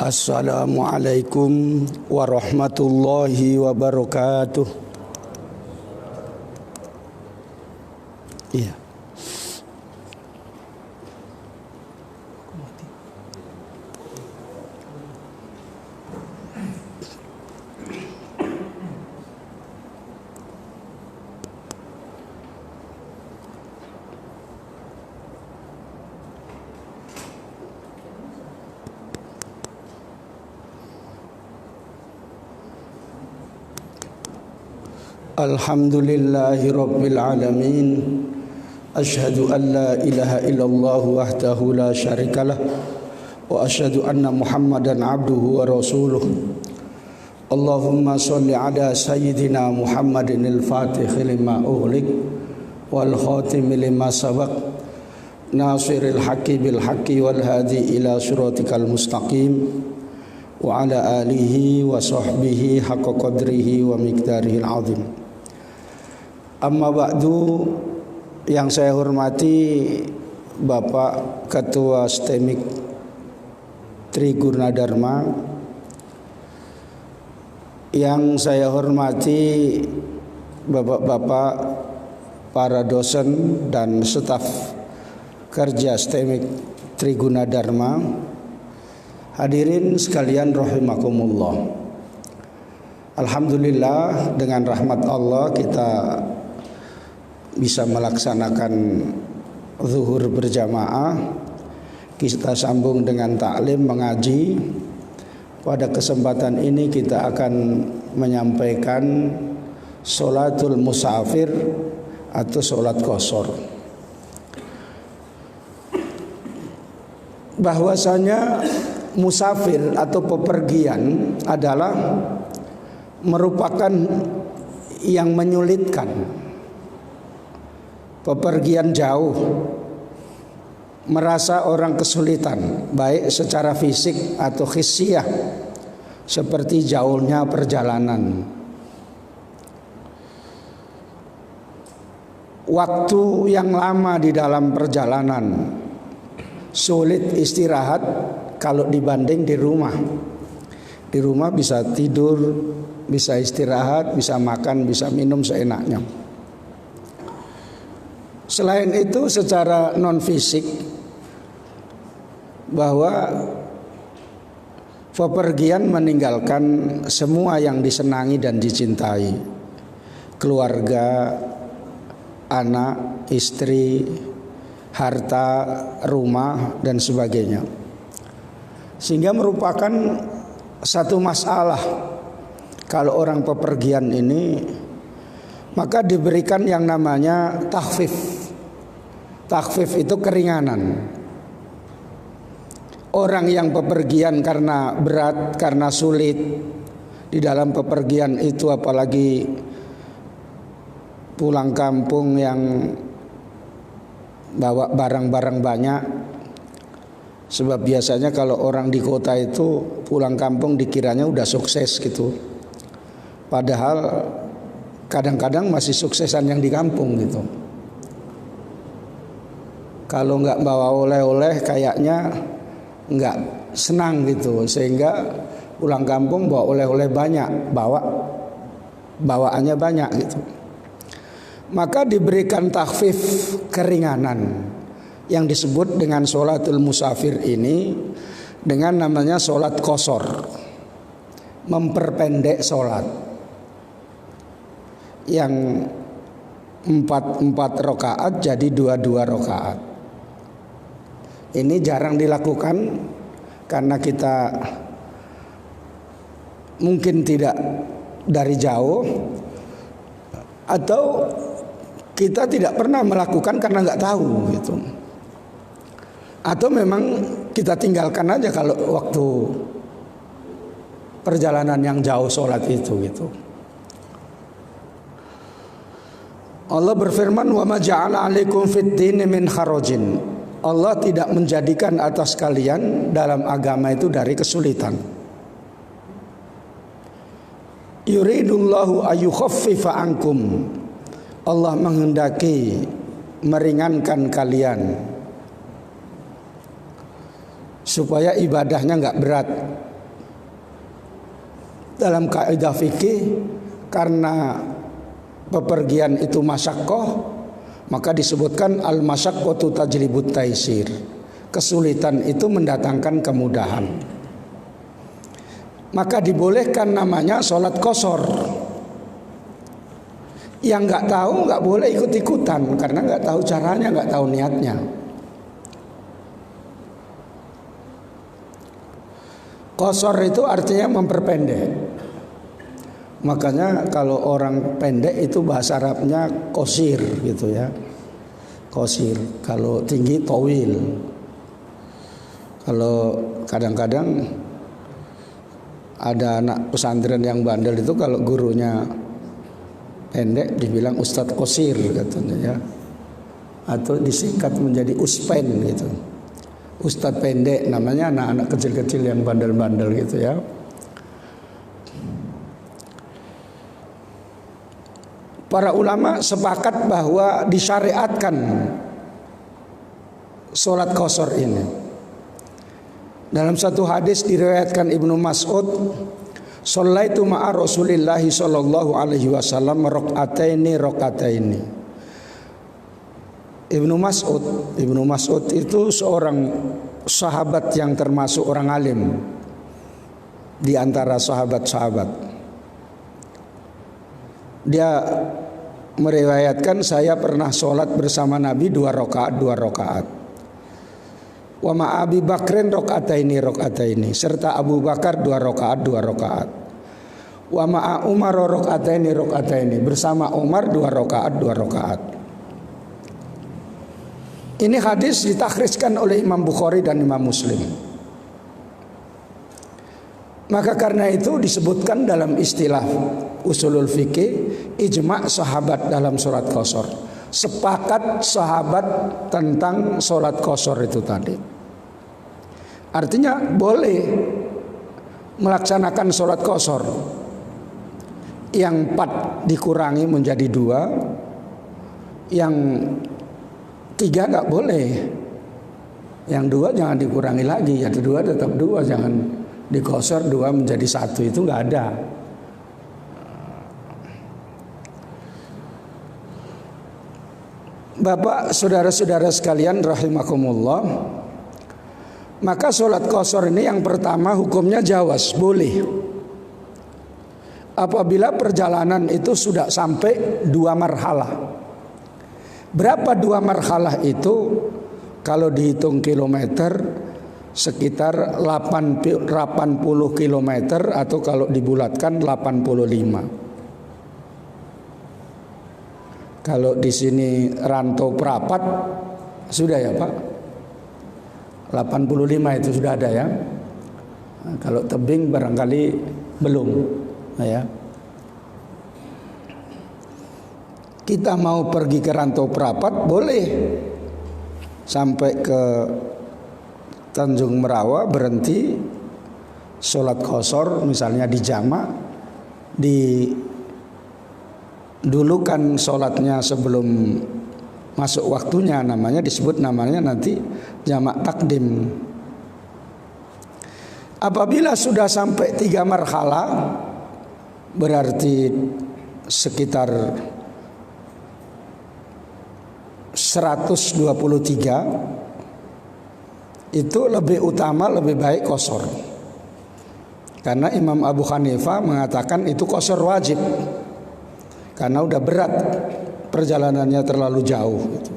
Assalamualaikum warahmatullahi wabarakatuh. Iya. Alhamdulillahi rabbil alamin. Asyhadu an la ilaha illallah wahdahu la syarikalah wa asyhadu anna Muhammadan abduhu wa rasuluh. Allahumma sholli ala sayyidina Muhammadin al-fatih lima ughliq wal khatim lima sabaq nasiril haqqi bil haqqi wal hadi ila siratikal mustaqim wa ala alihi wa sahbihi haqqa qadrihi wa miqdarihil azim. Amma ba'du, yang saya hormati Bapak Ketua STEMIK Tri Gunadarma, yang saya hormati Bapak-bapak para dosen dan staf kerja STEMIK Tri Gunadarma, hadirin sekalian rahimakumullah. Alhamdulillah, dengan rahmat Allah kita bisa melaksanakan zuhur berjamaah. Kita sambung dengan taklim mengaji. Pada kesempatan ini kita akan menyampaikan sholatul musafir atau sholat qashar. Bahwasanya musafir atau pepergian adalah merupakan yang menyulitkan. Pepergian jauh, merasa orang kesulitan, baik secara fisik atau hissiyah, seperti jauhnya perjalanan, waktu yang lama di dalam perjalanan, sulit istirahat kalau dibanding di rumah. Di rumah bisa tidur, bisa istirahat, bisa makan, bisa minum seenaknya. Selain itu secara non fisik, bahwa pepergian meninggalkan semua yang disenangi dan dicintai, keluarga, anak, istri, harta, rumah dan sebagainya. Sehingga merupakan satu masalah kalau orang pepergian ini, maka diberikan yang namanya takhfif. Takhfif itu keringanan. Orang yang pepergian karena berat, karena sulit di dalam pepergian itu, apalagi pulang kampung yang bawa barang-barang banyak. Sebab biasanya kalau orang di kota itu pulang kampung dikiranya udah sukses gitu. Padahal kadang-kadang masih suksesan yang di kampung gitu. Kalau nggak bawa oleh-oleh kayaknya nggak senang gitu, sehingga pulang kampung bawa oleh-oleh banyak, bawaannya banyak gitu. Maka diberikan takhfif keringanan yang disebut dengan sholatul musafir ini dengan namanya sholat qashar, memperpendek sholat yang 4 rakaat jadi 2 rakaat. Ini jarang dilakukan karena kita mungkin tidak dari jauh, atau kita tidak pernah melakukan karena nggak tahu gitu, atau memang kita tinggalkan aja kalau waktu perjalanan yang jauh sholat itu gitu. Allah berfirman, wa ma ja'ala 'alaikum fid dini min kharajin. Allah tidak menjadikan atas kalian dalam agama itu dari kesulitan. Yuridullahu ayyukhaffifa ankum. Allah menghendaki meringankan kalian supaya ibadahnya enggak berat. dalam kaidah fikih, karena bepergian itu masyaqqah, maka disebutkan al-masyaqqatu tajlibut taisir. Kesulitan itu mendatangkan kemudahan. Maka dibolehkan namanya sholat qashar. Yang nggak tahu nggak boleh ikut-ikutan karena nggak tahu caranya, nggak tahu niatnya. Qashar itu artinya memperpendek. Makanya kalau orang pendek itu bahasa Arabnya qasir gitu ya. Qasir. Kalau tinggi tawil. Kalau kadang-kadang ada anak pesantren yang bandel itu kalau gurunya pendek dibilang Ustadz Qasir katanya ya. Atau disingkat menjadi Uspen gitu. Ustadz pendek, namanya anak-anak kecil-kecil yang bandel-bandel gitu ya. Para ulama sepakat bahwa disyariatkan sholat qashar ini. Dalam satu hadis diriwayatkan Ibnu Mas'ud, "Shallaitu ma'a Rasulillahi sallallahu alaihi wasallam rakaataini." Ibnu Mas'ud itu seorang sahabat yang termasuk orang alim di antara sahabat-sahabat. Dia meriwayatkan, saya pernah sholat bersama Nabi 2 rakaat. Wa ma Abi Bakrin rakaataini, serta Abu Bakar 2 rakaat. Wa ma Umar rakaataini, bersama Umar 2 rakaat. Ini hadis ditakhrijkan oleh Imam Bukhari dan Imam Muslim. Maka karena itu disebutkan dalam istilah usulul fikih ijma' sahabat dalam sholat qashar. Sepakat sahabat tentang sholat qashar itu tadi. Artinya boleh melaksanakan sholat qashar. Yang 4 dikurangi menjadi 2, yang 3 nggak boleh. Yang 2 jangan dikurangi lagi, yang 2 tetap 2, jangan dikosor 2 menjadi 1, itu nggak ada. Bapak, saudara-saudara sekalian rahimakumullah, maka sholat qashar ini yang pertama hukumnya jawaz, boleh. Apabila perjalanan itu sudah sampai 2 marhalah. Berapa 2 marhalah itu? Kalau dihitung kilometer sekitar 80 kilometer, atau kalau dibulatkan 85. Kalau di sini Rantau Prapat sudah ya Pak, 85 itu sudah ada ya. Nah, kalau tebing barangkali belum ya. Kita mau pergi ke Rantau Prapat boleh, sampai ke Tanjung Merawa berhenti sholat qashar misalnya di jamak. Dulu kan sholatnya sebelum masuk waktunya, disebut namanya nanti jamak takdim. Apabila sudah sampai 3 marhalah, berarti sekitar 123, itu lebih utama, lebih baik qashar. Karena Imam Abu Hanifah mengatakan itu qashar wajib, karena udah berat, perjalanannya terlalu jauh gitu.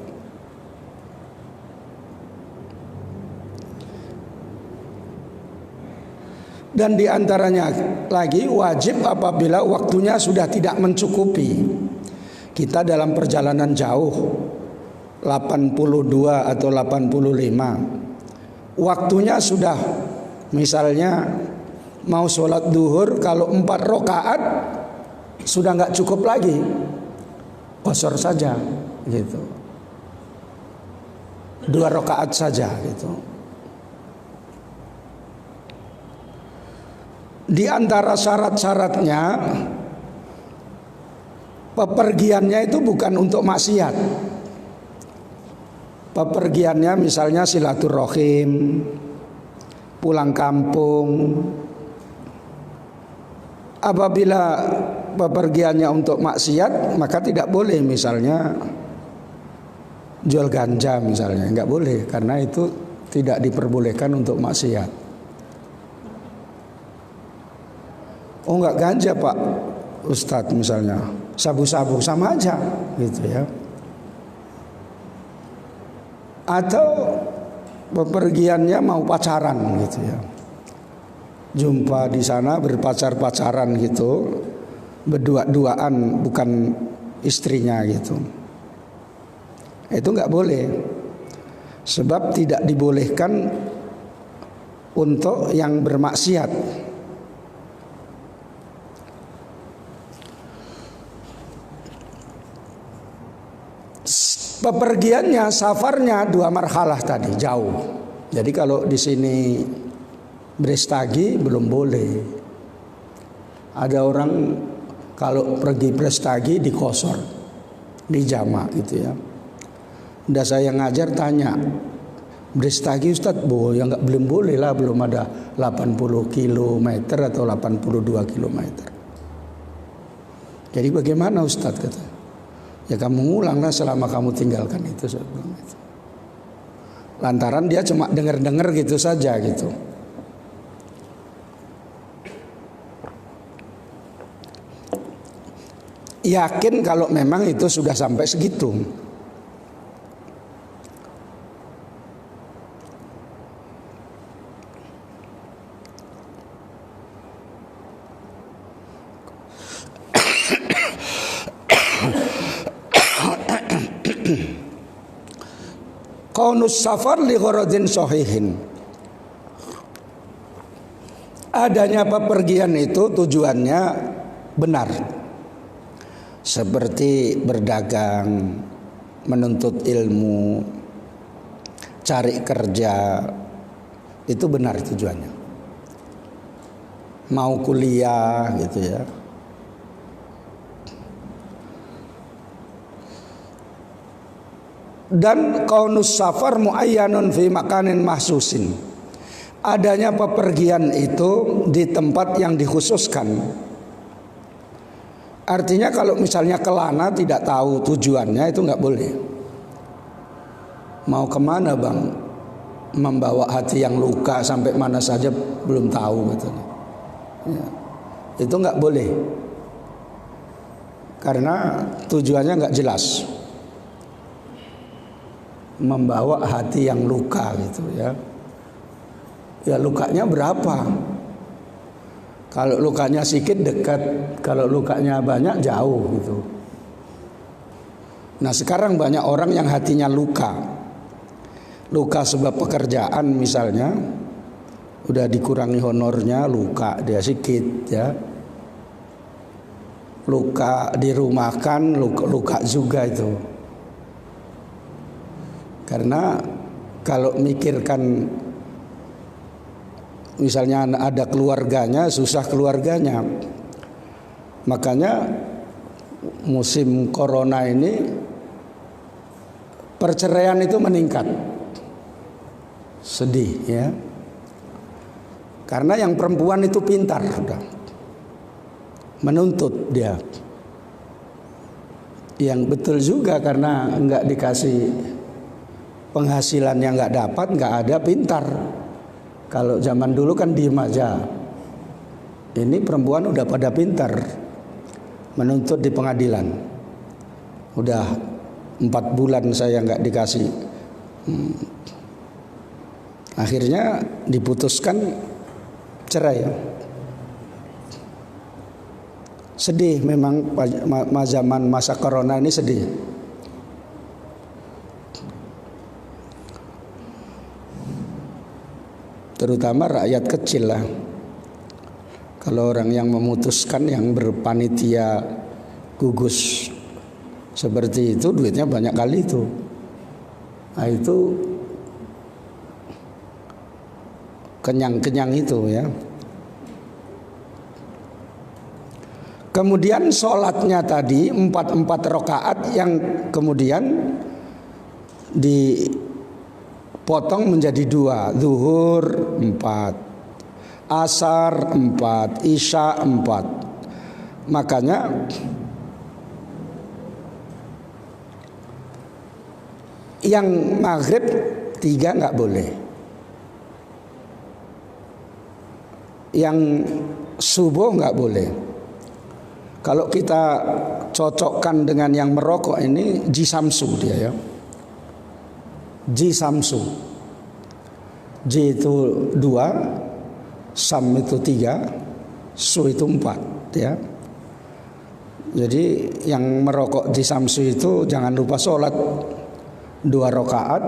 Dan diantaranya lagi wajib apabila waktunya sudah tidak mencukupi. Kita dalam perjalanan jauh 82 atau 85, waktunya sudah misalnya mau sholat duhur, kalau 4 rakaat sudah nggak cukup lagi, qashar saja gitu, 2 rakaat saja gitu. Di antara syarat-syaratnya, pepergiannya itu bukan untuk maksiat. Pepergiannya misalnya silaturahim, pulang kampung, Apabila bepergiannya untuk maksiat, maka tidak boleh misalnya jual ganja misalnya, nggak boleh karena itu tidak diperbolehkan untuk maksiat. Oh nggak ganja Pak Ustadz misalnya, sabu-sabu sama aja gitu ya. Atau bepergiannya mau pacaran gitu ya, jumpa di sana berpacar-pacaran gitu, berdua-duaan bukan istrinya gitu. Itu nggak boleh, sebab tidak dibolehkan untuk yang bermaksiat. Pepergiannya, safarnya 2 marhalah tadi, jauh. Jadi kalau di sini Brestagi belum boleh. Ada orang kalau pergi Brestagi di Kosor, di Jamak gitu ya. Udah saya ngajar tanya, Brestagi Ustadz, ya nggak, belum boleh lah, belum ada 80 km atau 82 km. Jadi bagaimana Ustadz kata? Ya kamu ngulanglah selama kamu tinggalkan itu, saya bilang itu. Lantaran dia cuma dengar-dengar gitu saja gitu. Yakin kalau memang itu sudah sampai segitu. Qaunus safar li gharadin sahihin. Adanya pepergian itu tujuannya benar. Seperti berdagang, menuntut ilmu, cari kerja, itu benar tujuannya. Mau kuliah gitu ya. Dan qaunus safar muayyanun fi makanin mahsusin. Adanya pepergian itu di tempat yang dikhususkan. Artinya kalau misalnya kelana tidak tahu tujuannya itu nggak boleh. Mau kemana bang? Membawa hati yang luka sampai mana saja belum tahu katanya. Ya, itu nggak boleh. Karena tujuannya nggak jelas. Membawa hati yang luka gitu ya. Ya lukanya berapa? Kalau lukanya sedikit dekat, kalau lukanya banyak jauh gitu. Nah sekarang banyak orang yang hatinya luka. Luka sebab pekerjaan misalnya, udah dikurangi honornya, luka dia sedikit ya. Luka dirumahkan, luka juga itu. Karena kalau mikirkan misalnya ada keluarganya, susah keluarganya. Makanya musim corona ini perceraian itu meningkat. Sedih ya. Karena yang perempuan itu pintar sudah. Menuntut dia. Yang betul juga karena enggak dikasih penghasilan yang nggak dapat, nggak ada, pintar. Kalau zaman dulu kan diem aja. Ini perempuan udah pada pintar, menuntut di pengadilan. Udah 4 bulan saya nggak dikasih. Akhirnya diputuskan cerai. Sedih memang zaman masa corona ini sedih. Terutama rakyat kecil lah. Kalau orang yang memutuskan, yang berpanitia gugus seperti itu, duitnya banyak kali itu. Nah itu kenyang-kenyang itu ya. Kemudian sholatnya tadi 4 rakaat yang kemudian dipotong menjadi 2, zuhur 4, asar 4, isya 4. Makanya yang maghrib 3 nggak boleh, yang subuh nggak boleh. Kalau kita cocokkan dengan yang merokok ini jisamsu dia ya, jisamsu. J itu 2, sam itu 3, su itu 4 ya. Jadi yang merokok jisamsu itu jangan lupa sholat 2 rakaat,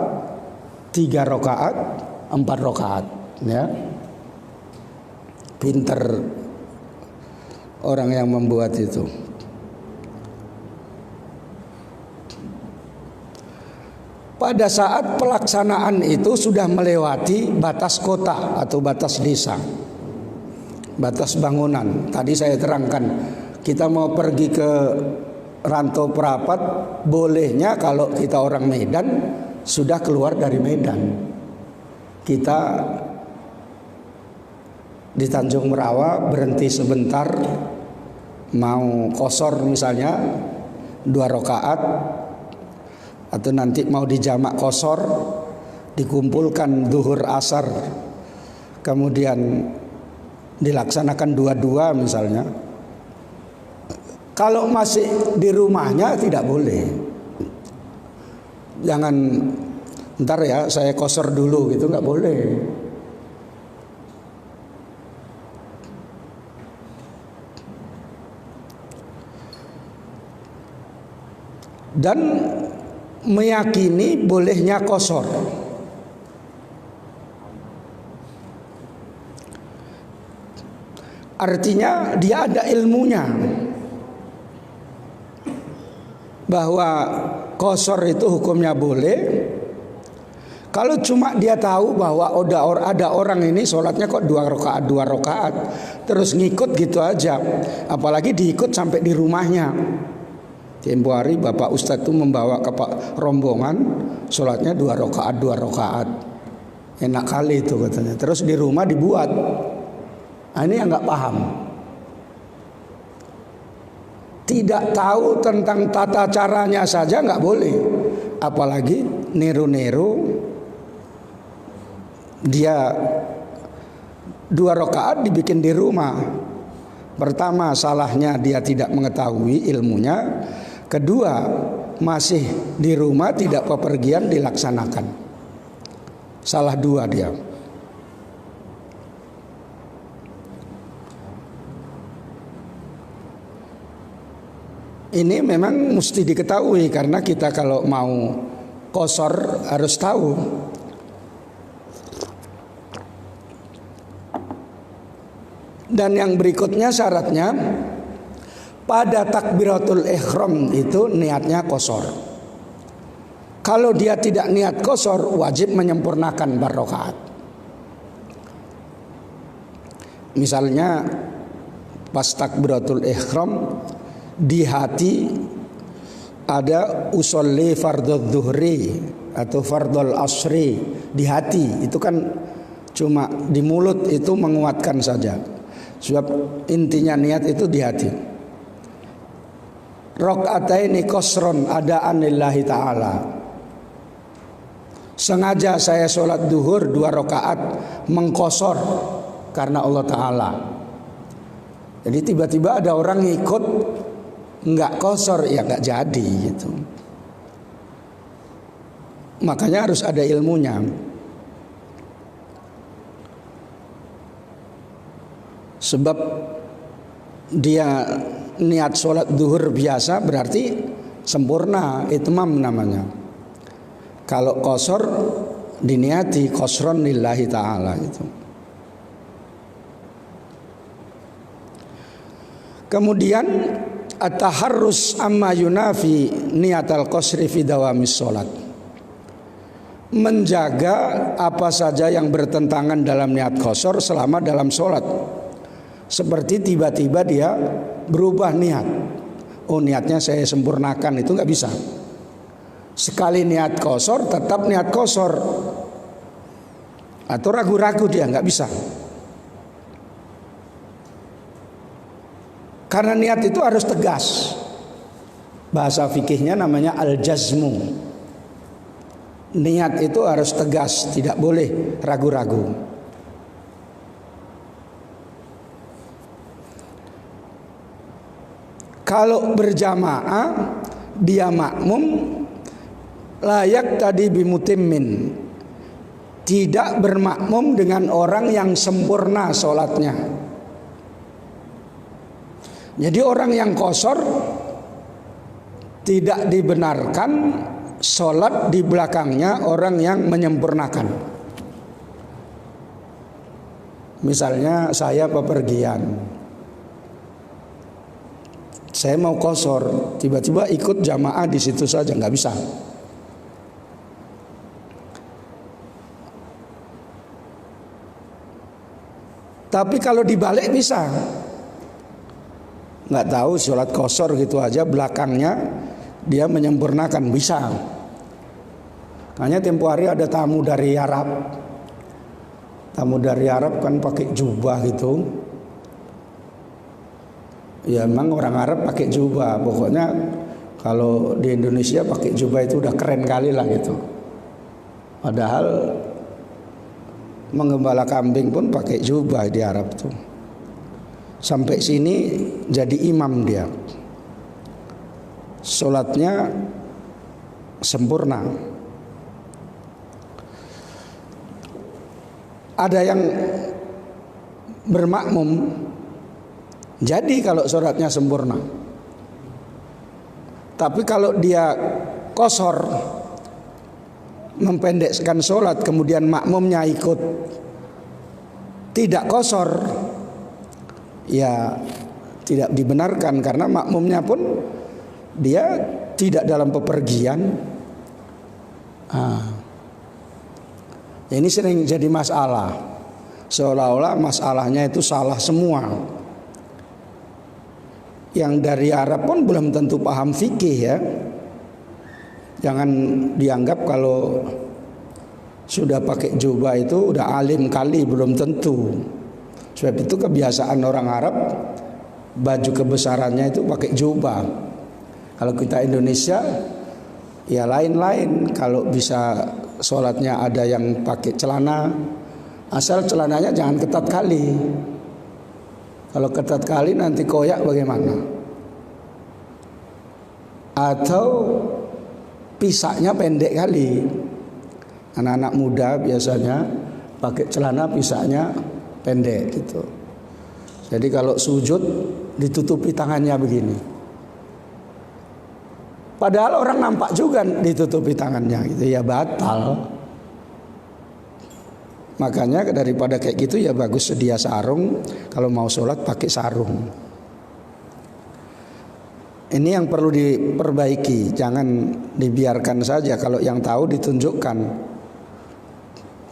3 rakaat, 4 rakaat ya. Pinter orang yang membuat itu. Pada saat pelaksanaan itu sudah melewati batas kota atau batas desa, batas bangunan. Tadi saya terangkan, kita mau pergi ke Rantau Perapat, bolehnya kalau kita orang Medan sudah keluar dari Medan. Kita di Tanjung Merawa berhenti sebentar, mau qashar misalnya 2 rakaat, atau nanti mau dijamak qashar, dikumpulkan zuhur asar, kemudian dilaksanakan 2-2 misalnya. Kalau masih di rumahnya tidak boleh. Jangan ntar ya saya qashar dulu gitu, nggak boleh. Dan meyakini bolehnya qashar. Artinya dia ada ilmunya bahwa qashar itu hukumnya boleh. Kalau cuma dia tahu bahwa ada orang ini sholatnya kok 2 rakaat terus ngikut gitu aja, apalagi diikut sampai di rumahnya. Tempo hari Bapak Ustadz itu membawa ke rombongan, sholatnya 2 rakaat. Enak kali itu katanya. Terus di rumah dibuat. Nah, ini yang nggak paham. Tidak tahu tentang tata caranya saja nggak boleh. Apalagi niru-niru. Dia 2 rakaat dibikin di rumah. Pertama, salahnya dia tidak mengetahui ilmunya. Kedua, masih di rumah tidak bepergian dilaksanakan. Salah 2 dia. Ini memang mesti diketahui, karena kita kalau mau qashar harus tahu. Dan yang berikutnya syaratnya, pada takbiratul ihram itu niatnya qashar. Kalau dia tidak niat qashar, wajib menyempurnakan rakaat. Misalnya pas takbiratul ihram di hati ada usolli fardhu dhuhri atau fardhul asri di hati, itu kan cuma di mulut itu menguatkan saja. Sebab intinya niat itu di hati. Rakaataini qasron adaan lillahi ta'ala. Sengaja saya sholat duhur 2 rakaat mengqashar karena Allah Ta'ala. Jadi tiba-tiba ada orang ikut nggak qashar, ya nggak jadi gitu. Makanya harus ada ilmunya. Sebab dia niat sholat duhur biasa berarti sempurna, itmam namanya. Kalau qashar diniati qashron lillahi ta'ala gitu. Kemudian at-taharrus amma yunafi niatal qashri fi dawamis sholat. Menjaga apa saja yang bertentangan dalam niat qashar selama dalam sholat. Seperti tiba-tiba dia berubah niat. Oh, niatnya saya sempurnakan, itu nggak bisa. Sekali niat qashar tetap niat qashar. Atau ragu-ragu dia nggak bisa. Karena niat itu harus tegas. Bahasa fikihnya namanya al-jazmu. Niat itu harus tegas, tidak boleh ragu-ragu. Kalau berjamaah dia makmum, layak tadi bimutimmin, tidak bermakmum dengan orang yang sempurna sholatnya. Jadi orang yang qashar tidak dibenarkan sholat di belakangnya orang yang menyempurnakan. Misalnya saya bepergian, saya mau qashar, tiba-tiba ikut jamaah di situ saja, nggak bisa. Tapi kalau dibalik bisa. Nggak tahu sholat qashar gitu aja, belakangnya dia menyempurnakan, bisa. Hanya tempo hari ada tamu dari Arab. Tamu dari Arab kan pakai jubah gitu. Ya emang orang Arab pakai jubah. Pokoknya kalau di Indonesia pakai jubah itu udah keren kali lah gitu. Padahal menggembala kambing pun pakai jubah di Arab tuh. Sampai sini jadi imam dia. Sholatnya sempurna. Ada yang bermakmum, jadi kalau sholatnya sempurna. Tapi kalau dia qashar, mempendekkan sholat, kemudian makmumnya ikut tidak qashar, ya tidak dibenarkan karena makmumnya pun dia tidak dalam pepergian. Ini sering jadi masalah, seolah-olah masalahnya itu salah semua. Yang dari Arab pun belum tentu paham fikih ya. Jangan dianggap kalau sudah pakai jubah itu udah alim kali, belum tentu. Sebab itu kebiasaan orang Arab, baju kebesarannya itu pakai jubah. Kalau kita Indonesia ya lain-lain. Kalau bisa sholatnya ada yang pakai celana, asal celananya jangan ketat kali. Kalau ketat kali nanti koyak bagaimana? Atau pisaknya pendek kali. Anak-anak muda biasanya pakai celana pisaknya pendek gitu. Jadi kalau sujud ditutupi tangannya begini. Padahal orang nampak juga ditutupi tangannya gitu, ya batal. Makanya daripada kayak gitu ya bagus sedia sarung. Kalau mau sholat pakai sarung. Ini yang perlu diperbaiki. Jangan dibiarkan saja. Kalau yang tahu ditunjukkan.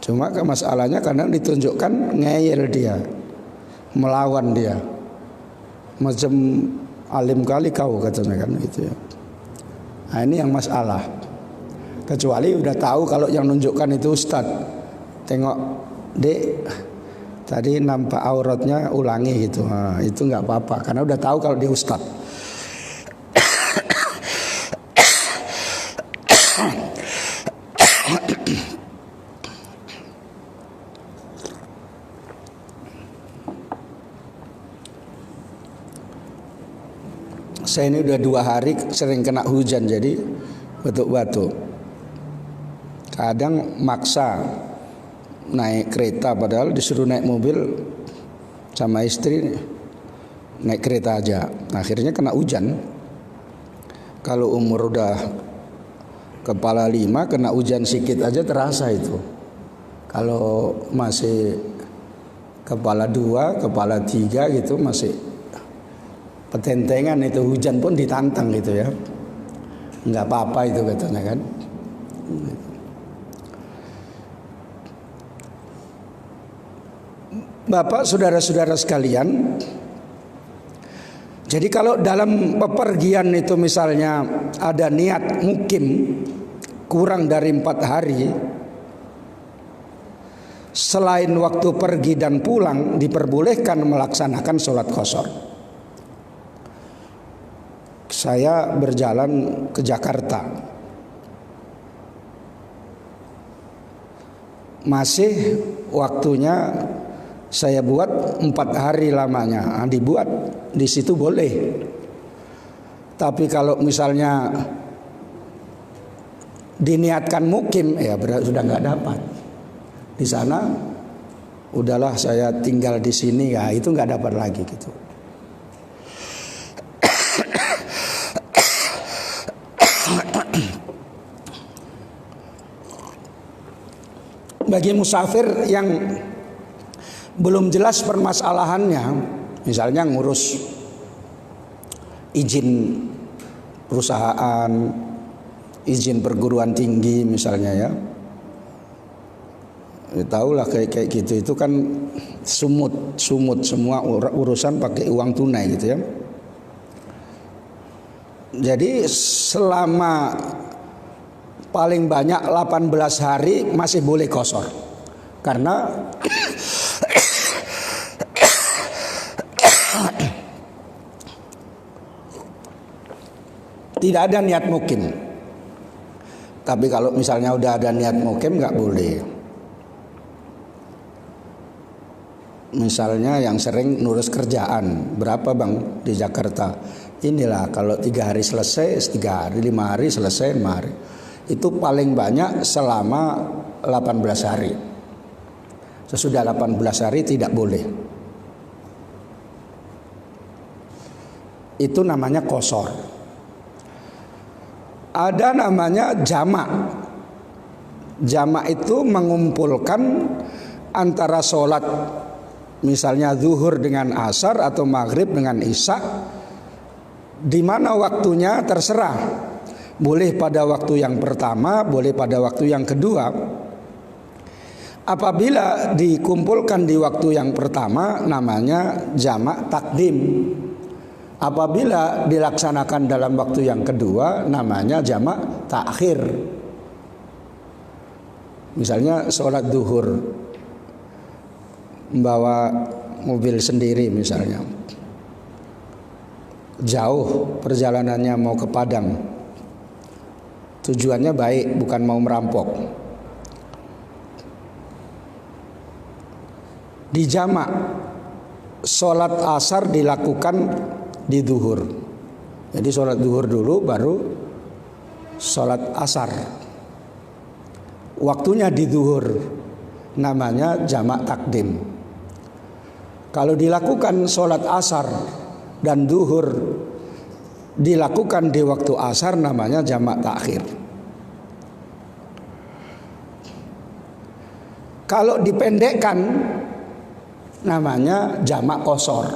Cuma masalahnya kadang ditunjukkan ngeyel dia, melawan dia. Macam alim kali kau katanya kan gitu ya. Nah ini yang masalah. Kecuali udah tahu kalau yang nunjukkan itu ustadz. Tengok dek, tadi nampak auratnya, ulangi gitu. Nah, itu nggak apa-apa karena udah tahu kalau dia ustadz. Saya ini udah 2 hari sering kena hujan jadi batuk-batuk. Kadang maksa naik kereta padahal disuruh naik mobil sama istri, naik kereta aja. Akhirnya kena hujan. Kalau umur udah kepala 5 kena hujan sedikit aja terasa itu. Kalau masih kepala 2, kepala 3 gitu masih petentengan itu, hujan pun ditantang gitu ya. Enggak apa-apa itu katanya kan. Bapak, saudara-saudara sekalian, jadi kalau dalam pepergian itu misalnya ada niat mukim kurang dari 4 hari, selain waktu pergi dan pulang diperbolehkan melaksanakan sholat qashar. saya berjalan ke Jakarta. Masih waktunya saya buat 4 hari lamanya. Dibuat di situ boleh. Tapi kalau misalnya diniatkan mukim, ya berarti sudah nggak dapat. Di sana udahlah saya tinggal di sini, ya itu nggak dapat lagi gitu. Bagi musafir yang belum jelas permasalahannya, misalnya ngurus izin perusahaan, izin perguruan tinggi misalnya ya, tahulah kayak gitu, itu kan sumut semua urusan pakai uang tunai gitu ya. Jadi selama paling banyak 18 hari masih boleh qashar. Karena tidak ada niat mukim. Tapi kalau misalnya udah ada niat mukim nggak boleh. Misalnya yang sering ngurus kerjaan, berapa bang di Jakarta? Inilah kalau 3 hari selesai 3 hari, 5 hari selesai 5 hari. Itu paling banyak selama 18 hari. Sesudah 18 hari tidak boleh. Itu namanya qashar. Ada namanya jamak. Jamak itu mengumpulkan antara sholat, misalnya zuhur dengan asar atau maghrib dengan isya, di mana waktunya terserah. Boleh pada waktu yang pertama, boleh pada waktu yang kedua. Apabila dikumpulkan di waktu yang pertama namanya jamak takdim. Apabila dilaksanakan dalam waktu yang kedua namanya jamak takhir. Misalnya sholat duhur, membawa mobil sendiri misalnya, jauh perjalanannya mau ke Padang, tujuannya baik, bukan mau merampok. Di jamak sholat asar dilakukan di duhur. Jadi sholat duhur dulu baru sholat asar. Waktunya di duhur, namanya jamak takdim. Kalau dilakukan sholat asar dan duhur dilakukan di waktu asar, namanya jamak takhir. Kalau dipendekkan namanya jamak qashar,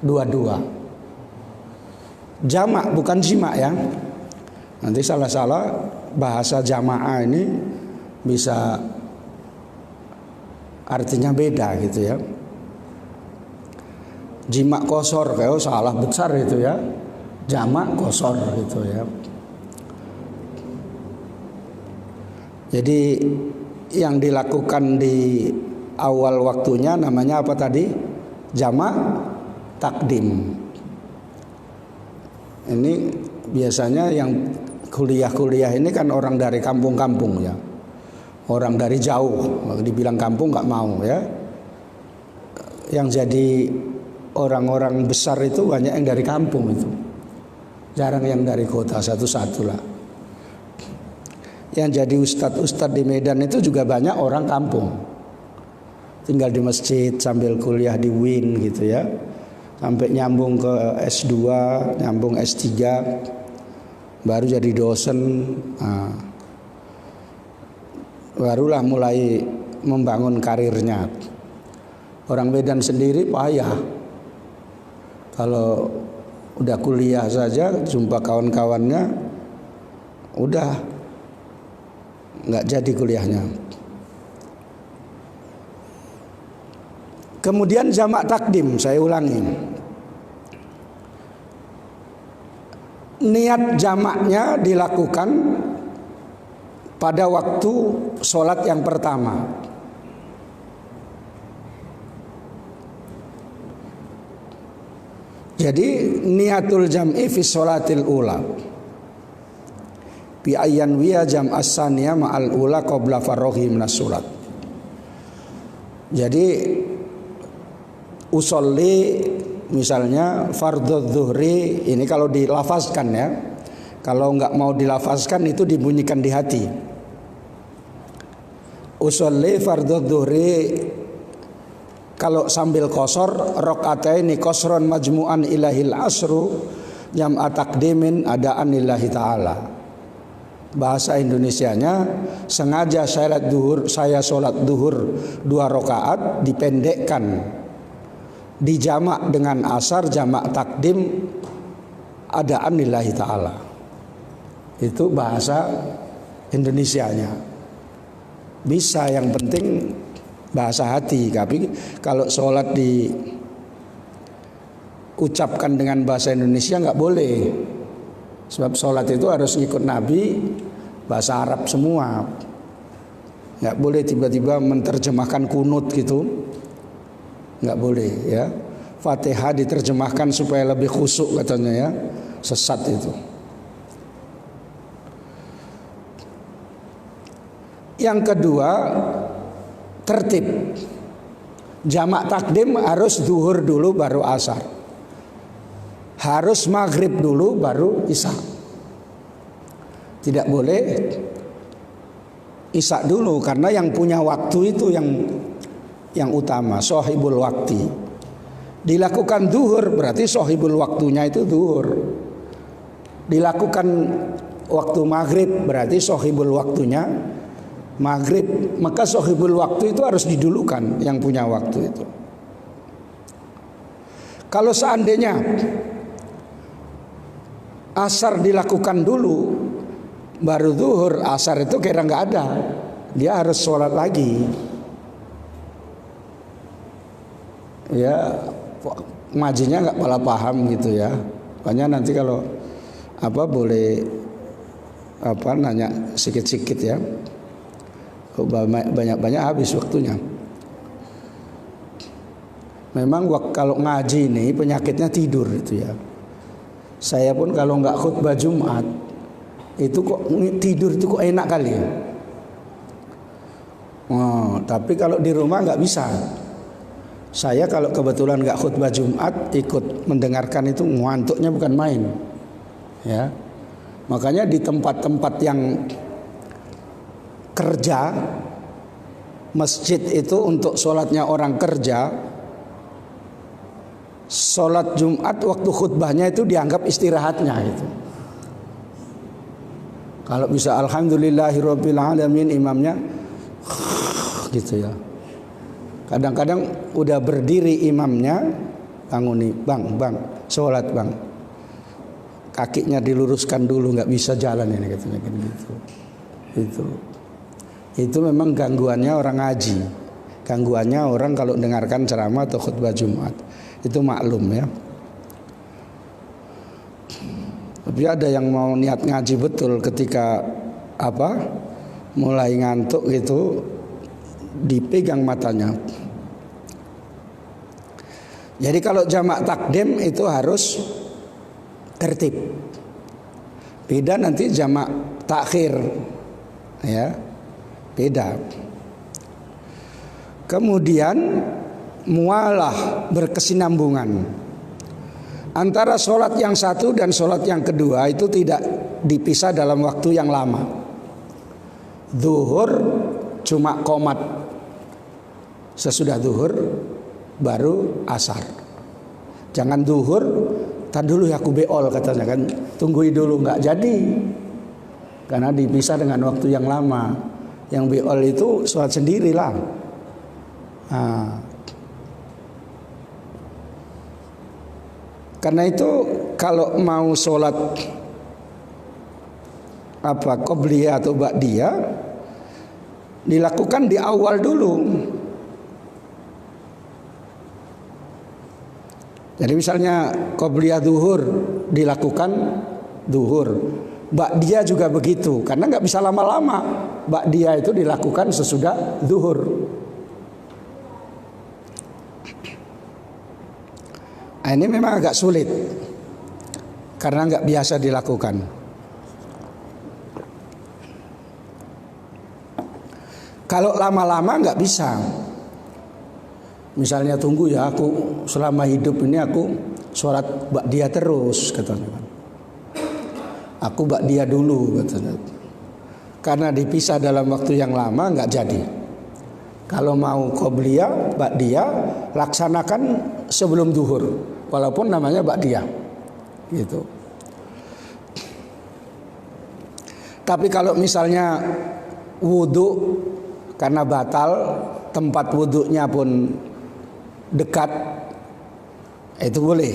dua-dua. Jamak bukan jimak ya. Nanti salah-salah bahasa jamaah ini bisa artinya beda gitu ya. Jimak qashar kayak salah besar itu ya. Jamak qashar gitu ya. Jadi yang dilakukan di awal waktunya namanya apa tadi? Jamak takdim. Ini biasanya yang kuliah-kuliah ini kan orang dari kampung-kampung ya. Orang dari jauh, dibilang kampung nggak mau ya. Yang jadi orang-orang besar itu banyak yang dari kampung itu. Jarang yang dari kota, satu-satu lah. Yang jadi ustadz-ustadz di Medan itu juga banyak orang kampung. Tinggal di masjid sambil kuliah di UIN gitu ya. Sampai nyambung ke S2, nyambung S3, baru jadi dosen. Nah, barulah mulai membangun karirnya. Orang Medan sendiri payah. Kalau udah kuliah saja, jumpa kawan-kawannya, udah nggak jadi kuliahnya. Kemudian jamak takdim, saya ulangi. Niat jamaknya dilakukan pada waktu sholat yang pertama. Jadi niatul jam'i fi sholatil ula bi ayyan wiya jam as-saniyah ma'al ula qabla farrohi minas sholat. Jadi usolli misalnya fardhu zuhri, ini kalau dilafazkan ya. Kalau enggak mau dilafazkan itu dibunyikan di hati. Usolli fardhu zuhri, kalau sambil qasar rakaataini qasran majmu'an ilahil asru jam'a taqdimin adaan lillahi ta'ala. Bahasa Indonesianya, sengaja saya sholat duhur 2 rakaat dipendekkan, dijamak dengan asar jamak takdim adaan lillahi ta'ala. Itu bahasa Indonesianya. Bisa, yang penting bahasa hati. Tapi kalau sholat diucapkan dengan bahasa Indonesia nggak boleh. Sebab sholat itu harus ngikut Nabi, bahasa Arab semua. Nggak boleh tiba-tiba menerjemahkan kunut gitu, nggak boleh ya. Fatihah diterjemahkan supaya lebih khusyuk katanya ya, sesat itu. Yang kedua, tertib. Jamak takdim harus duhur dulu baru asar, harus maghrib dulu baru isya. Tidak boleh isya dulu, karena yang punya waktu itu yang utama, sohibul wakti. Dilakukan duhur berarti sohibul waktunya itu duhur. Dilakukan waktu maghrib berarti sohibul waktunya maghrib. Maka sohibul waktu itu harus didulukan, yang punya waktu itu. Kalau seandainya asar dilakukan dulu baru zuhur, asar itu kira nggak ada, dia harus sholat lagi. Ya, ngajinya nggak malah paham gitu ya. Makanya nanti kalau boleh nanya sikit-sikit ya. Banyak-banyak habis waktunya. Memang kalau ngaji ini penyakitnya tidur itu ya. Saya pun kalau nggak khutbah Jumat itu kok tidur itu kok enak kali ya. Tapi kalau di rumah nggak bisa. Saya kalau kebetulan nggak khutbah Jumat ikut mendengarkan itu ngantuknya bukan main. Ya, makanya di tempat-tempat yang kerja, masjid itu untuk sholatnya orang kerja, sholat Jumat waktu khutbahnya itu dianggap istirahatnya itu. Kalau bisa alhamdulillahirabbil alamin imamnya gitu ya. Kadang-kadang udah berdiri imamnya, banguni, bang, sholat bang. Kakinya diluruskan dulu, nggak bisa jalan ini katanya gitu. Itu memang gangguannya orang ngaji, gangguannya orang kalau dengarkan ceramah atau khutbah Jumat. Itu maklum ya. Tapi ada yang mau niat ngaji betul, ketika mulai ngantuk gitu dipegang matanya. Jadi kalau jamak takdim itu harus tertib. Beda nanti jamak takhir ya. Beda. Kemudian mualah, berkesinambungan antara sholat yang satu dan sholat yang kedua itu tidak dipisah dalam waktu yang lama. Zuhur cuma qomat, sesudah zuhur baru asar. Jangan zuhur tar dulu ya aku beol katanya kan, tungguin dulu, nggak jadi karena dipisah dengan waktu yang lama. Yang beol itu sholat sendirilah. Karena itu kalau mau sholat qobliyah atau ba'diyah dilakukan di awal dulu. Jadi misalnya qobliyah zuhur dilakukan zuhur, ba'diyah juga begitu, karena nggak bisa lama-lama. Ba'diyah itu dilakukan sesudah zuhur. Nah, ini memang agak sulit karena nggak biasa dilakukan. Kalau lama-lama nggak bisa. Misalnya tunggu ya, aku selama hidup ini aku sholat ba'diyah terus katanya. Aku ba'diyah dulu katanya. Karena dipisah dalam waktu yang lama nggak jadi. Kalau mau qobliyah, ba'diyah, laksanakan sebelum duhur, walaupun namanya ba'diyah, gitu. Tapi kalau misalnya wudhu karena batal, tempat wudhunya pun dekat, itu boleh.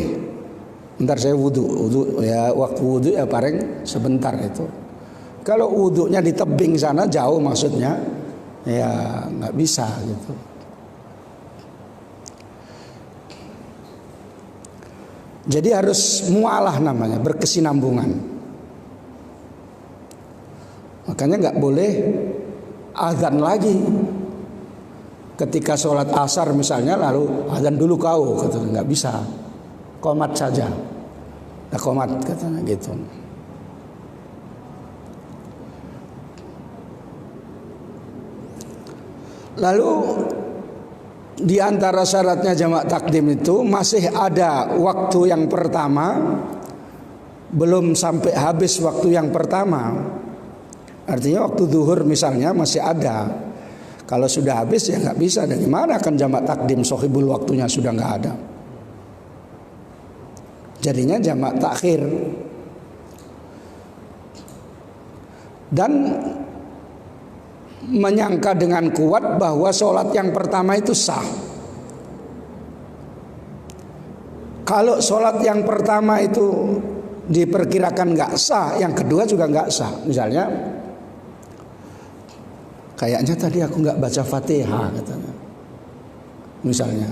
Ntar saya wudhu ya, waktu wudhu ya paling sebentar itu. Kalau wudhunya di tebing sana jauh maksudnya, ya nggak bisa gitu. Jadi harus mualah namanya, berkesinambungan. Makanya nggak boleh azan lagi ketika sholat asar misalnya, lalu azan dulu kau, katanya nggak bisa, qomat saja, nah, qomat katanya gitu. Lalu di antara syaratnya jamak takdim itu masih ada waktu yang pertama, belum sampai habis waktu yang pertama. Artinya waktu zuhur misalnya masih ada. Kalau sudah habis ya nggak bisa. Dari mana akan jamak takdim, sohibul waktunya sudah nggak ada. Jadinya jamak takhir. Dan menyangka dengan kuat bahwa sholat yang pertama itu sah. Kalau sholat yang pertama itu diperkirakan nggak sah, yang kedua juga nggak sah. Misalnya, kayaknya tadi aku nggak baca Fatihah katanya. Misalnya,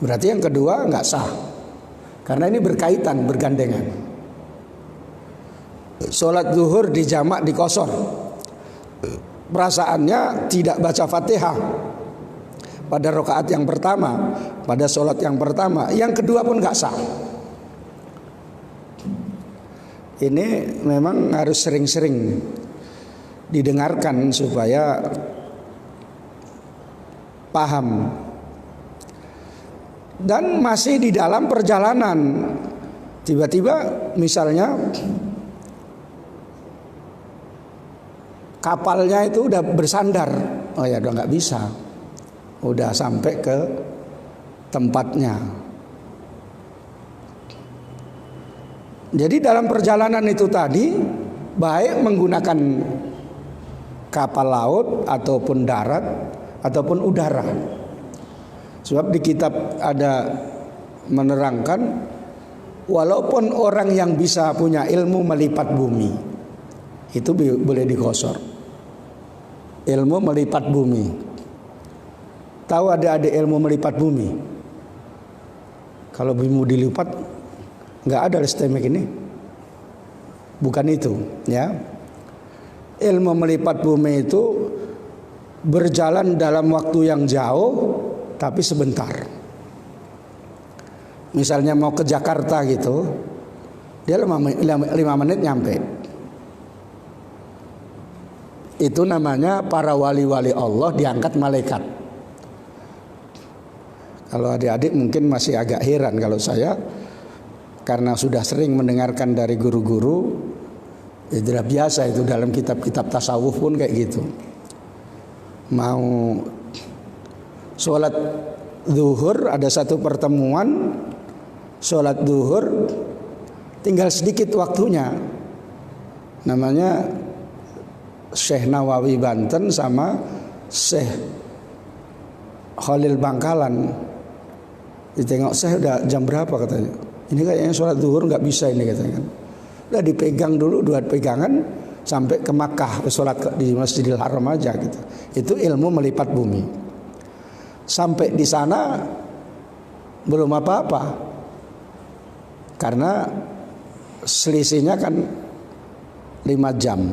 berarti yang kedua nggak sah, karena ini berkaitan, bergandengan. Sholat zuhur di jamak di qashar, perasaannya tidak baca Fatihah pada rakaat yang pertama, pada sholat yang pertama, yang kedua pun nggak sah. Ini memang harus sering-sering didengarkan supaya paham. Dan masih di dalam perjalanan, tiba-tiba misalnya kapalnya itu udah bersandar, oh ya udah nggak bisa, udah sampai ke tempatnya. Jadi dalam perjalanan itu tadi, baik menggunakan kapal laut ataupun darat ataupun udara. Sebab di kitab ada menerangkan, walaupun orang yang bisa punya ilmu melipat bumi, itu boleh digosor. Ilmu melipat bumi. Tahu ada ilmu melipat bumi? Kalau bumi dilipat, nggak ada listemek ini. Bukan itu, ya. Ilmu melipat bumi itu berjalan dalam waktu yang jauh, tapi sebentar. Misalnya mau ke Jakarta gitu, dia 5 menit nyampe. Itu namanya para wali-wali Allah diangkat malaikat. Kalau adik-adik mungkin masih agak heran, kalau saya karena sudah sering mendengarkan dari guru-guru, ya sudah biasa itu dalam kitab-kitab tasawuf pun kayak gitu. Mau sholat zuhur, ada satu pertemuan sholat zuhur, tinggal sedikit waktunya. Namanya Syekh Nawawi Banten sama Syekh Khalil Bangkalan. Ditengok, saya udah jam berapa katanya. Ini kayaknya sholat zuhur nggak bisa ini katanya. Udah dipegang dulu 2 pegangan sampai ke Makkah, sholat di Masjidil Haram aja gitu. Itu ilmu melipat bumi. Sampai di sana belum apa-apa, karena selisihnya kan 5 jam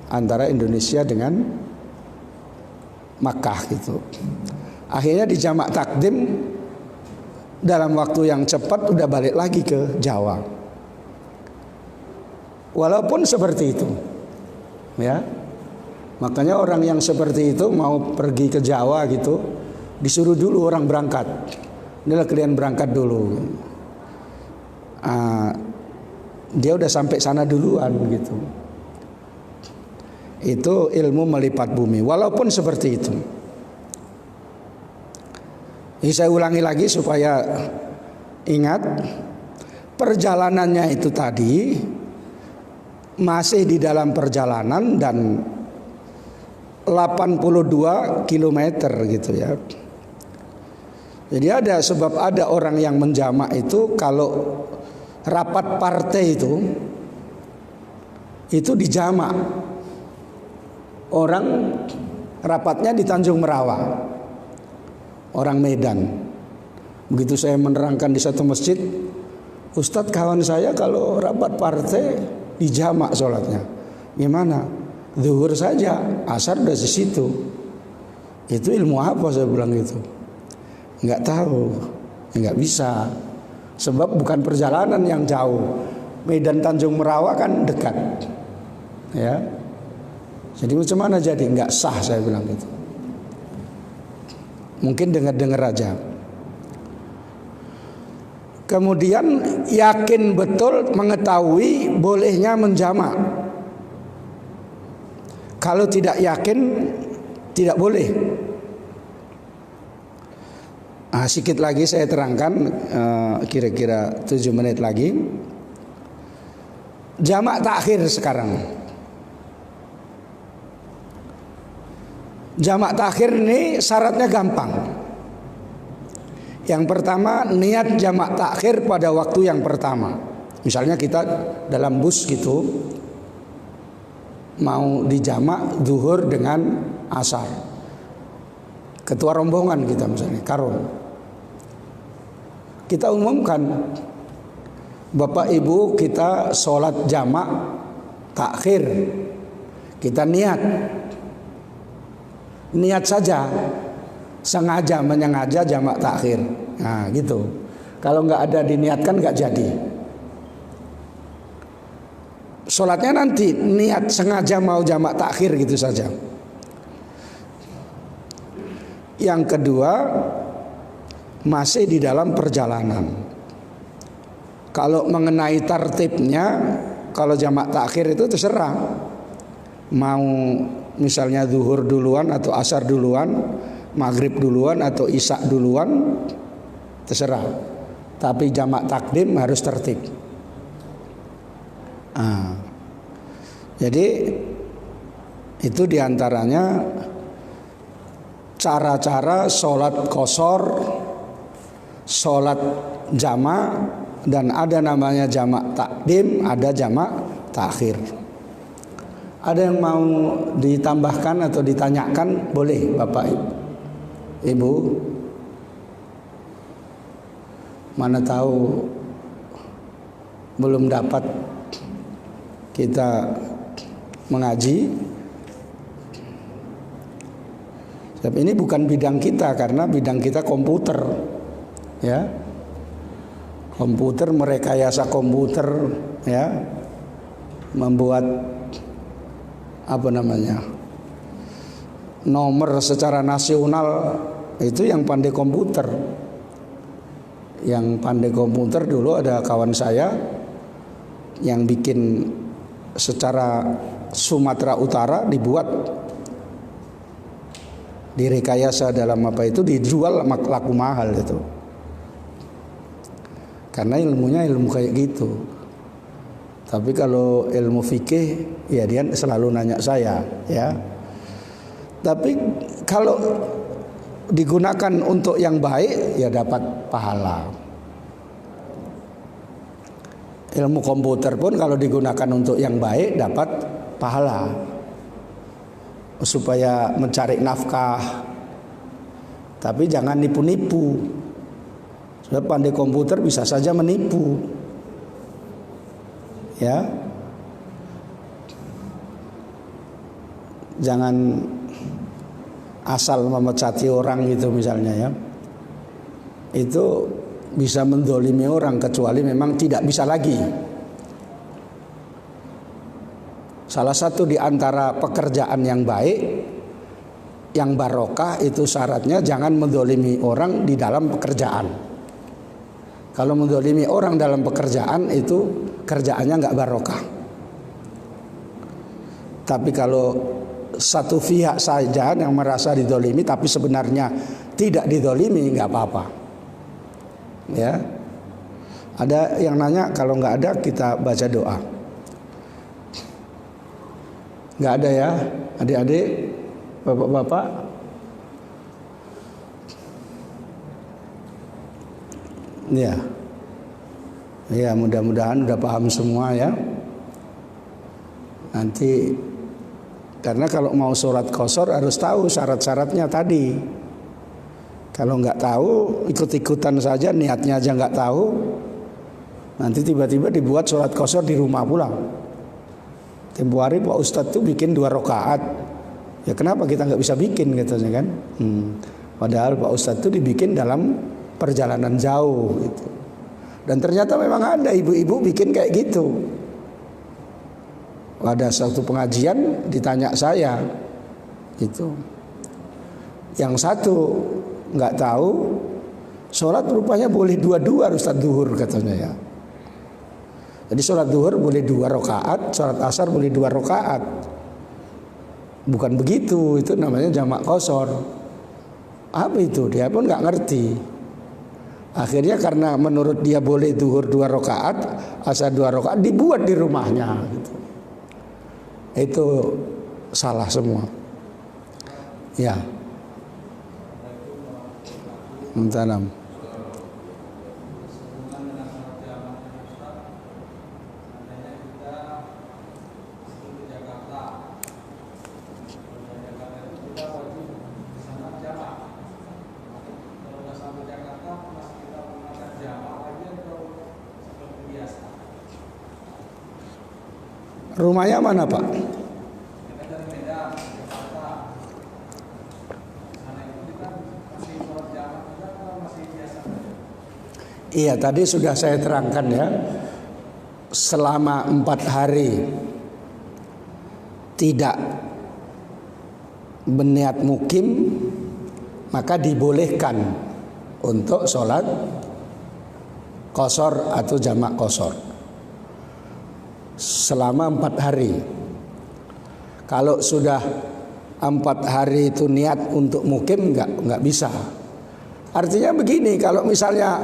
antara Indonesia dengan Makkah gitu. Akhirnya di jamak takdim dalam waktu yang cepat udah balik lagi ke Jawa. Walaupun seperti itu, ya. Makanya orang yang seperti itu mau pergi ke Jawa gitu, disuruh dulu orang berangkat. Inilah kalian berangkat dulu. Dia udah sampai sana duluan gitu. Itu ilmu melipat bumi. Walaupun seperti itu. Ini saya ulangi lagi supaya ingat, perjalanannya itu tadi masih di dalam perjalanan dan 82 kilometer gitu ya. Jadi ada sebab ada orang yang menjamak itu kalau rapat partai itu dijamak. Orang rapatnya di Tanjung Merawa, orang Medan. Begitu saya menerangkan di satu masjid, Ustadz kawan saya kalau rapat partai dijamak sholatnya. Gimana? Zuhur saja, asar udah di situ. Itu ilmu apa saya bilang gitu? Nggak tahu, nggak bisa. Sebab bukan perjalanan yang jauh. Medan Tanjung Merawa kan dekat, ya. Jadi macam mana jadi nggak sah saya bilang gitu. Mungkin dengar-dengar aja. Kemudian yakin betul mengetahui bolehnya menjamak. Kalau tidak yakin tidak boleh. Sedikit lagi saya terangkan, kira-kira 7 menit lagi. Jamak takhir sekarang. Jamak takhir ini syaratnya gampang. Yang pertama, niat jamak takhir pada waktu yang pertama. Misalnya kita dalam bus gitu, mau dijamak zuhur dengan asar. Ketua rombongan kita misalnya, Karun. Kita umumkan, Bapak Ibu kita sholat jamak takhir. Kita niat saja, sengaja menyengaja jamak takhir. Nah gitu. Kalau nggak ada diniatkan nggak jadi. Sholatnya nanti niat sengaja mau jamak takhir gitu saja. Yang kedua, masih di dalam perjalanan. Kalau mengenai tertibnya, kalau jamak takhir itu terserah. Mau misalnya zuhur duluan atau asar duluan, maghrib duluan atau isya duluan, terserah. Tapi jamak takdim harus tertib. Jadi itu diantaranya cara-cara sholat qashar, sholat jamak, dan ada namanya jamak takdim, ada jamak takhir. Ada yang mau ditambahkan atau ditanyakan? Boleh Bapak Ibu. Mana tahu belum dapat kita mengaji. Tapi ini bukan bidang kita, karena bidang kita komputer, ya. Komputer, merekayasa komputer, ya. Membuat nomor secara nasional, itu yang pandai komputer. Yang pandai komputer dulu ada kawan saya yang bikin secara Sumatera Utara, dibuat, direkayasa dalam dijual laku mahal itu. Karena ilmunya ilmu kayak gitu. Tapi kalau ilmu fikih, ya dia selalu nanya saya, ya. Tapi kalau digunakan untuk yang baik, ya dapat pahala. Ilmu komputer pun kalau digunakan untuk yang baik dapat pahala. Supaya mencari nafkah. Tapi jangan nipu-nipu. Sebab pandai komputer bisa saja menipu. Ya. Jangan asal memecati orang gitu misalnya, ya. Itu bisa mendolimi orang kecuali memang tidak bisa lagi. Salah satu di antara pekerjaan yang baik, yang barokah itu syaratnya jangan mendolimi orang di dalam pekerjaan. Kalau mendolimi orang dalam pekerjaan itu kerjaannya nggak barokah. Tapi kalau satu pihak saja yang merasa didolimi tapi sebenarnya tidak didolimi, nggak apa-apa. Ya, ada yang nanya, kalau nggak ada kita baca doa. Nggak ada ya, adik-adik, bapak-bapak. Ya, ya mudah-mudahan udah paham semua ya. Nanti karena kalau mau sholat qashar harus tahu syarat-syaratnya tadi. Kalau nggak tahu, ikut-ikutan saja, niatnya aja nggak tahu, nanti tiba-tiba dibuat sholat qashar di rumah pulang. Tempo hari Pak Ustadz tuh bikin 2 rakaat. Ya kenapa kita nggak bisa bikin katanya kan? Padahal Pak Ustadz tuh dibikin dalam perjalanan jauh gitu. Dan ternyata memang ada ibu-ibu bikin kayak gitu. Ada satu pengajian ditanya saya itu, yang satu nggak tahu sholat rupanya boleh 2-2 Ustadz duhur katanya ya. Jadi sholat duhur boleh 2 rakaat, sholat asar boleh 2 rakaat. Bukan begitu, itu namanya jamak qashar. Apa itu? Dia pun nggak ngerti. Akhirnya karena menurut dia boleh duhur 2 rakaat, asar 2 rakaat, dibuat di rumahnya. Gitu. Itu salah semua. Ya. Mentanam. Rumahnya mana Pak? Iya, tadi sudah saya terangkan ya. Selama 4 hari tidak berniat mukim, maka dibolehkan untuk sholat qashar atau jamak qashar selama 4 hari. Kalau sudah 4 hari itu niat untuk mukim, nggak bisa. Artinya begini, kalau misalnya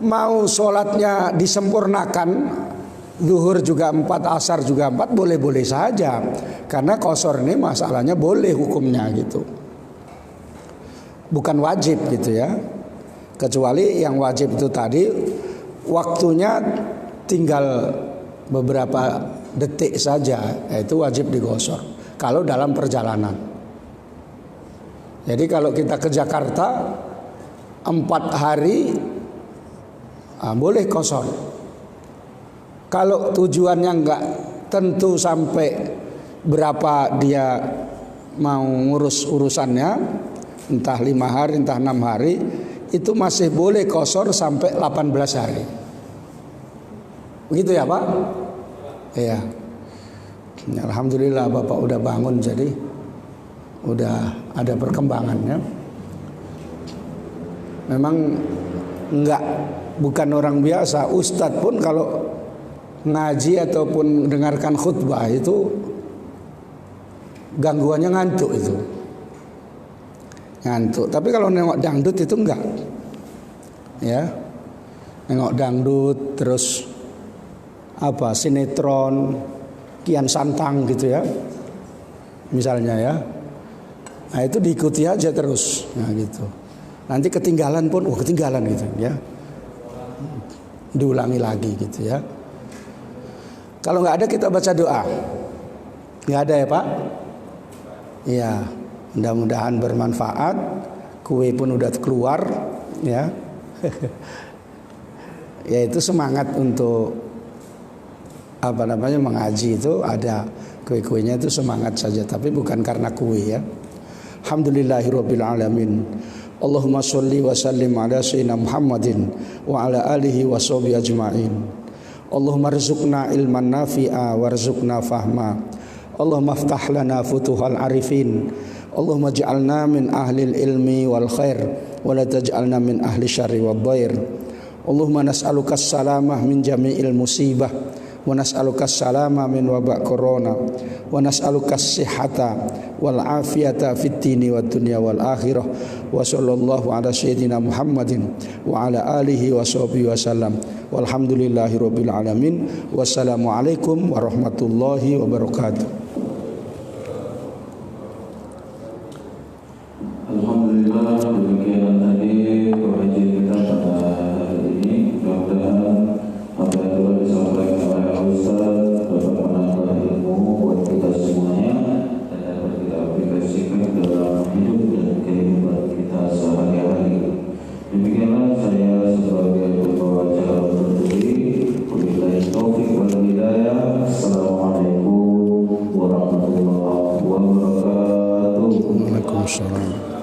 mau sholatnya disempurnakan, zuhur juga 4, asar juga 4, boleh-boleh saja. Karena qashar ini masalahnya boleh hukumnya gitu, bukan wajib gitu ya. Kecuali yang wajib itu tadi waktunya tinggal beberapa detik saja, itu wajib diqashar kalau dalam perjalanan. Jadi kalau kita ke Jakarta 4 hari boleh qashar. Kalau tujuannya enggak tentu sampai berapa dia mau ngurus urusannya, entah 5 hari entah 6 hari, itu masih boleh qashar sampai 18 hari. Begitu ya Pak? Iya. Alhamdulillah Bapak udah bangun, jadi udah ada perkembangannya. Memang bukan orang biasa. Ustadz pun kalau ngaji ataupun dengarkan khutbah itu gangguannya ngantuk itu. Ngantuk. Tapi kalau nengok dangdut itu enggak. Ya. Nengok dangdut terus sinetron, Kian Santang gitu ya. Misalnya ya. Nah, itu diikuti aja terus. Nah, gitu. Nanti ketinggalan pun ketinggalan gitu ya. Diulangi lagi gitu ya. Kalau nggak ada kita baca doa. Nggak ada ya Pak? Iya. Mudah-mudahan bermanfaat. Kue pun udah keluar ya. Ya itu semangat untuk mengaji itu ada kue-kuenya, itu semangat saja, tapi bukan karena kue ya. Alhamdulillahirabbil alamin. Allahumma sholli wa sallim ala sayyidina Muhammadin wa ala alihi wa sahbihi ajma'in. Allahumma rzuqna ilman nafi'a warzuqna fahma. Allahumma aftah lana futuhal arifin. Allahumma ja'alna min ahlil ilmi wal khair wa la taj'alna min ahli syarri wad dhair. Allahumma nas'aluka salamah min jami'il musibah wa nas'aluka salama min wabak corona wa nas'aluka sihhata wal afiyata fid dini wad dunya wal akhirah. Wa sallallahu ala sayyidina Muhammadin wa ala alihi wa sahbihi wasallam. Walhamdulillahi rabbil alamin. Wassalamualaikum warahmatullahi wabarakatuh. Alhamdulillah, demikian tadi pengajian kita pada hari ini. Mudah-mudahan apa yang telah disampaikan oleh Ustaz dapat menambah ilmu buat kita semuanya dan dapat kita aplikasikan dalam hidup dan kehidupan kita sehari-hari. Demikianlah saya sebagai pembawa acara undur diri. Wabillahi taufiq wal hidayah. Assalamualaikum warahmatullahi wabarakatuh. Waalaikumsalam.